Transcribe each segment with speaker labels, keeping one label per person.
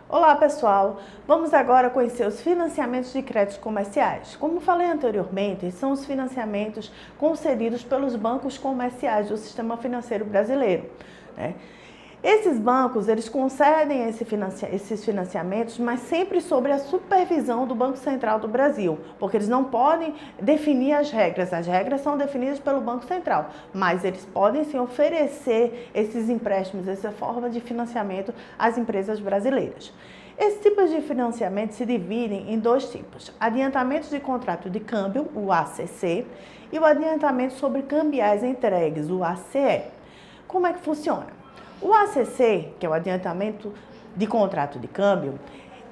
Speaker 1: Olá pessoal, vamos agora conhecer os financiamentos de créditos comerciais. Como falei anteriormente, são os financiamentos concedidos pelos bancos comerciais do sistema financeiro brasileiro, né? Esses bancos, eles concedem esses financiamentos, mas sempre sob a supervisão do Banco Central do Brasil, porque eles não podem definir as regras são definidas pelo Banco Central, mas eles podem sim oferecer esses empréstimos, essa forma de financiamento às empresas brasileiras. Esses tipos de financiamento se dividem em dois tipos: adiantamentos de contrato de câmbio, o ACC, e o adiantamento sobre cambiais entregues, o ACE. Como é que funciona? O ACC, que é o adiantamento de contrato de câmbio,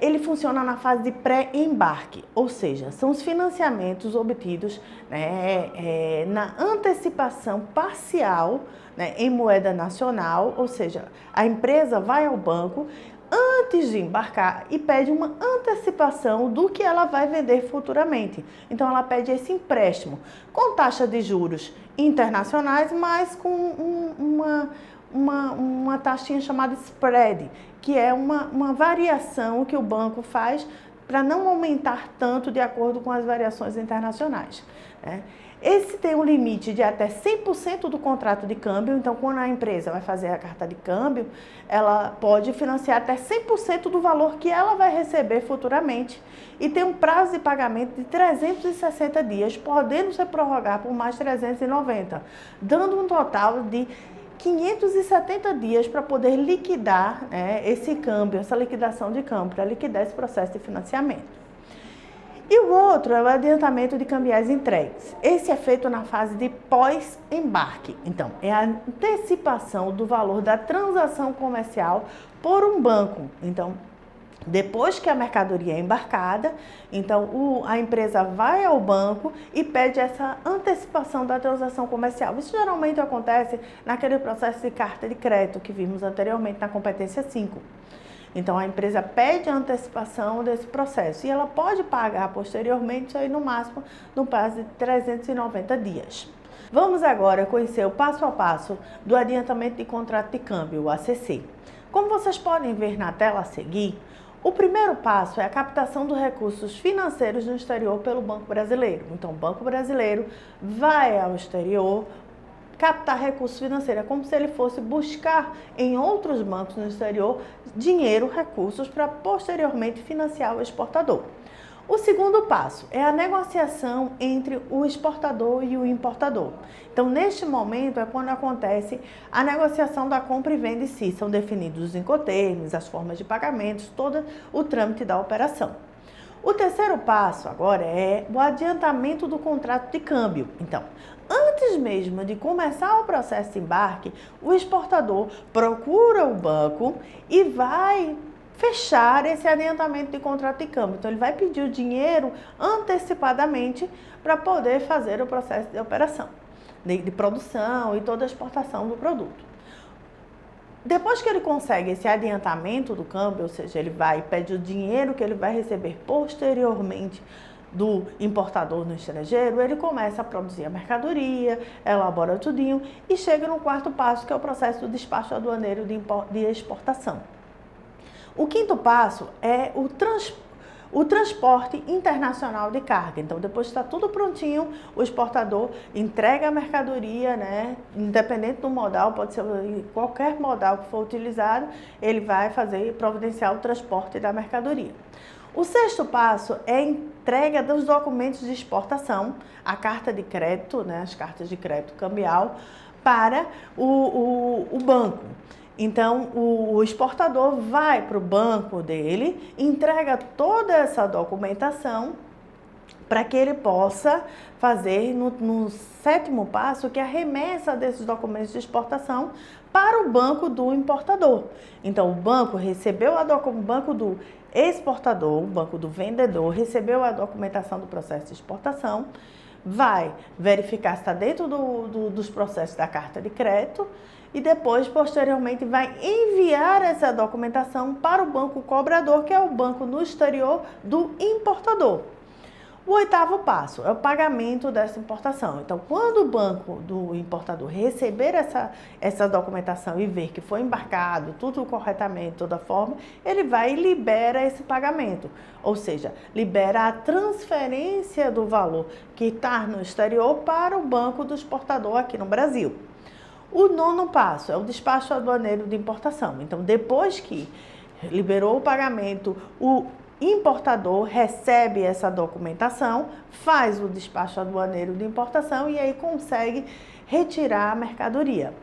Speaker 1: ele funciona na fase de pré-embarque, ou seja, são os financiamentos obtidos, né, na antecipação parcial, né, em moeda nacional, ou seja, a empresa vai ao banco antes de embarcar e pede uma antecipação do que ela vai vender futuramente. Então ela pede esse empréstimo com taxa de juros internacionais, mas com uma taxinha chamada spread, que é uma variação que o banco faz para não aumentar tanto de acordo com as variações internacionais, né? Esse tem um limite de até 100% do contrato de câmbio, então quando a empresa vai fazer a carta de câmbio, ela pode financiar até 100% do valor que ela vai receber futuramente e tem um prazo de pagamento de 360 dias, podendo ser prorrogado por mais 390, dando um total de 570 dias para poder liquidar, né, esse câmbio, essa liquidação de câmbio, para liquidar esse processo de financiamento. E o outro é o adiantamento de cambiais entregues. Esse é feito na fase de pós-embarque. Então, é a antecipação do valor da transação comercial por um banco. Então, depois que a mercadoria é embarcada, então a empresa vai ao banco e pede essa antecipação da transação comercial. Isso geralmente acontece naquele processo de carta de crédito que vimos anteriormente na competência 5. Então a empresa pede a antecipação desse processo e ela pode pagar posteriormente, aí no máximo no prazo de 390 dias. Vamos agora conhecer o passo a passo do adiantamento de contrato de câmbio, o ACC. Como vocês podem ver na tela a seguir, o primeiro passo é a captação dos recursos financeiros no exterior pelo Banco Brasileiro. Então, o Banco Brasileiro vai ao exterior captar recursos financeiros, é como se ele fosse buscar em outros bancos no exterior dinheiro, recursos, para posteriormente financiar o exportador. O segundo passo é a negociação entre o exportador e o importador. Então, neste momento é quando acontece a negociação da compra e venda em si. São definidos os incoterms, as formas de pagamentos, todo o trâmite da operação. O terceiro passo agora é o adiantamento do contrato de câmbio. Então, antes mesmo de começar o processo de embarque, o exportador procura o banco e vai fechar esse adiantamento de contrato de câmbio. Então, ele vai pedir o dinheiro antecipadamente para poder fazer o processo de operação, de produção e toda a exportação do produto. Depois que ele consegue esse adiantamento do câmbio, ou seja, ele vai e pede o dinheiro que ele vai receber posteriormente do importador no estrangeiro, ele começa a produzir a mercadoria, elabora tudinho e chega no quarto passo, que é o processo do despacho aduaneiro de exportação. O quinto passo é o transporte internacional de carga. Então, depois que está tudo prontinho, o exportador entrega a mercadoria, né? Independente do modal, pode ser qualquer modal que for utilizado, ele vai providenciar o transporte da mercadoria. O sexto passo é a entrega dos documentos de exportação, a carta de crédito, né? As cartas de crédito cambial, para o banco. Então, o exportador vai para o banco dele, entrega toda essa documentação para que ele possa fazer no sétimo passo, que é a remessa desses documentos de exportação para o banco do importador. Então, o banco recebeu o banco do exportador, o banco do vendedor, recebeu a documentação do processo de exportação, vai verificar se está dentro dos processos da carta de crédito e depois, posteriormente, vai enviar essa documentação para o banco cobrador, que é o banco no exterior do importador. O oitavo passo é o pagamento dessa importação. Então, quando o banco do importador receber essa documentação e ver que foi embarcado tudo corretamente, toda forma, ele vai e libera esse pagamento. Ou seja, libera a transferência do valor que está no exterior para o banco do exportador aqui no Brasil. O nono passo é o despacho aduaneiro de importação. Então, depois que liberou o pagamento, o importador recebe essa documentação, faz o despacho aduaneiro de importação e aí consegue retirar a mercadoria.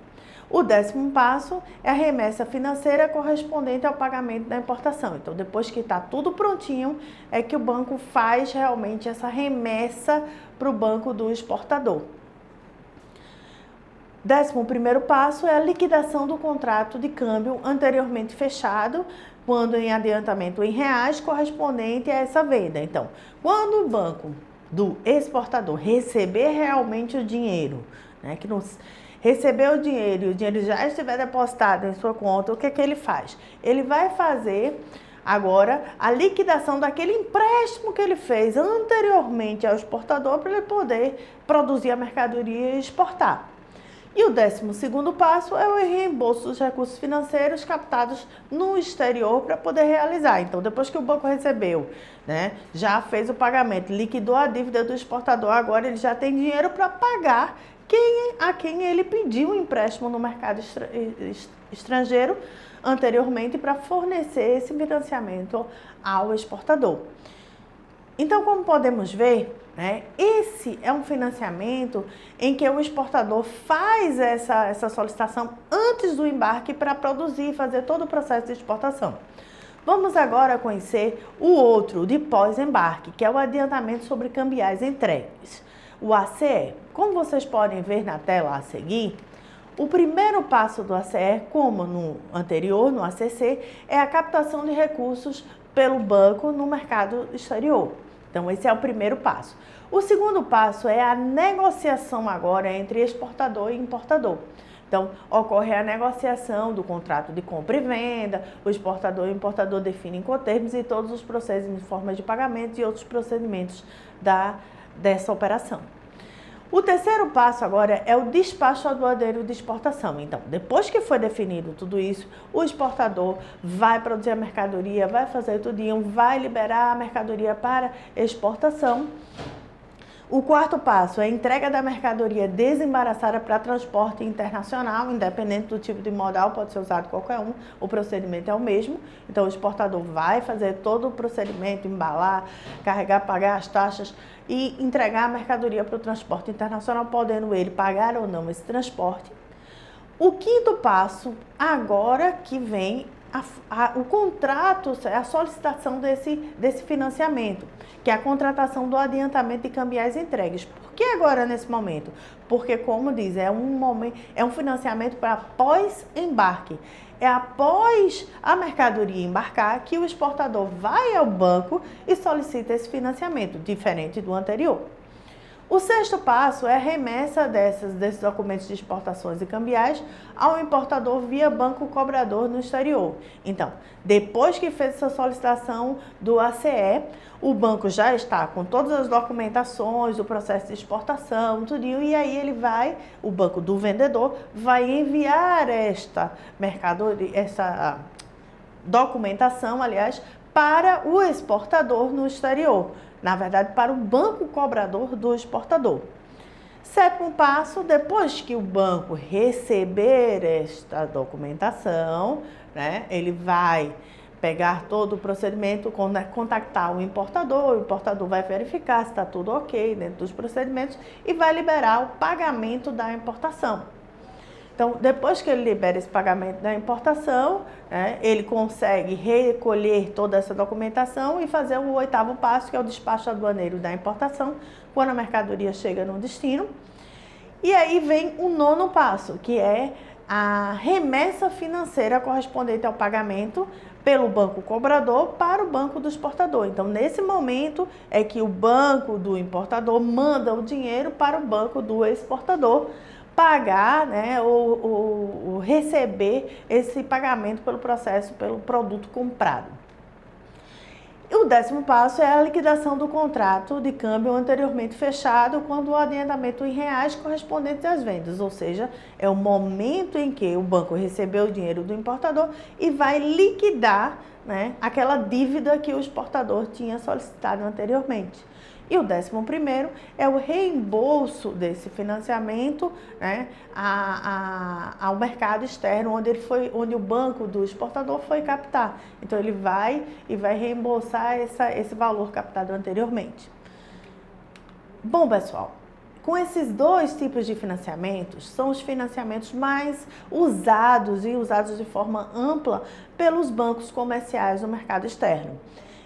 Speaker 1: O 10º passo é a remessa financeira correspondente ao pagamento da importação. Então, depois que está tudo prontinho, é que o banco faz realmente essa remessa para o banco do exportador. 11º passo é a liquidação do contrato de câmbio anteriormente fechado, quando em adiantamento em reais, correspondente a essa venda. Então, quando o banco do exportador receber realmente o dinheiro, né, que não recebeu o dinheiro e o dinheiro já estiver depositado em sua conta, o que ele faz? Ele vai fazer agora a liquidação daquele empréstimo que ele fez anteriormente ao exportador para ele poder produzir a mercadoria e exportar. E o 12º passo é o reembolso dos recursos financeiros captados no exterior para poder realizar. Então, depois que o banco recebeu, né, já fez o pagamento, liquidou a dívida do exportador, agora ele já tem dinheiro para pagar a quem ele pediu um empréstimo no mercado estrangeiro anteriormente para fornecer esse financiamento ao exportador. Então, como podemos ver, né, esse é um financiamento em que o exportador faz essa solicitação antes do embarque para produzir e fazer todo o processo de exportação. Vamos agora conhecer o outro de pós-embarque, que é o adiantamento sobre cambiais entregues, o ACE. Como vocês podem ver na tela a seguir, o primeiro passo do ACE, como no anterior, no ACC, é a captação de recursos pelo banco no mercado exterior. Então, esse é o primeiro passo. O segundo passo é a negociação agora entre exportador e importador. Então, ocorre a negociação do contrato de compra e venda, o exportador e o importador definem incoterms e todos os procedimentos, formas de pagamento e outros procedimentos dessa operação. O terceiro passo agora é o despacho aduaneiro de exportação. Então, depois que foi definido tudo isso, o exportador vai produzir a mercadoria, vai fazer tudinho, vai liberar a mercadoria para exportação. O quarto passo é a entrega da mercadoria desembaraçada para transporte internacional, independente do tipo de modal, pode ser usado qualquer um, o procedimento é o mesmo. Então, o exportador vai fazer todo o procedimento, embalar, carregar, pagar as taxas e entregar a mercadoria para o transporte internacional, podendo ele pagar ou não esse transporte. O quinto passo, agora que vem o contrato, a solicitação desse financiamento, que é a contratação do adiantamento de cambiais entregues. Por que agora nesse momento? Porque, como diz, é um financiamento para pós-embarque. É após a mercadoria embarcar que o exportador vai ao banco e solicita esse financiamento, diferente do anterior. O sexto passo é a remessa desses documentos de exportações e cambiais ao importador via banco cobrador no exterior. Então, depois que fez essa solicitação do ACE, o banco já está com todas as documentações, o processo de exportação, tudinho, e aí o banco do vendedor vai enviar essa documentação, aliás, para o exportador no exterior. Na verdade, para o banco cobrador do exportador. Sétimo passo, depois que o banco receber esta documentação, né, ele vai pegar todo o procedimento, contactar o importador vai verificar se está tudo ok dentro dos procedimentos e vai liberar o pagamento da importação. Então, depois que ele libera esse pagamento da importação, né, ele consegue recolher toda essa documentação e fazer o oitavo passo, que é o despacho aduaneiro da importação, quando a mercadoria chega no destino. E aí vem o nono passo, que é a remessa financeira correspondente ao pagamento pelo banco cobrador para o banco do exportador. Então, nesse momento é que o banco do importador manda o dinheiro para o banco do exportador pagar, né, ou receber esse pagamento pelo processo, pelo produto comprado. E o 10º passo é a liquidação do contrato de câmbio anteriormente fechado quando o adiantamento em reais correspondente às vendas, ou seja, é o momento em que o banco recebeu o dinheiro do importador e vai liquidar, né, aquela dívida que o exportador tinha solicitado anteriormente. E o 11º é o reembolso desse financiamento, né, ao mercado externo, onde o banco do exportador foi captar. Então, ele vai reembolsar esse valor captado anteriormente. Bom, pessoal, com esses dois tipos de financiamentos, são os financiamentos mais usados e usados de forma ampla pelos bancos comerciais no mercado externo.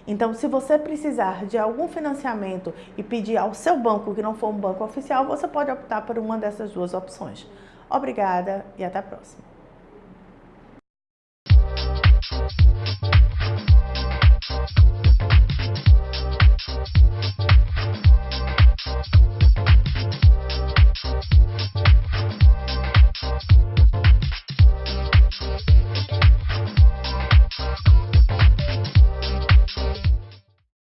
Speaker 1: Então, se você precisar de algum financiamento e pedir ao seu banco que não for um banco oficial, você pode optar por uma dessas duas opções. Obrigada e até a próxima.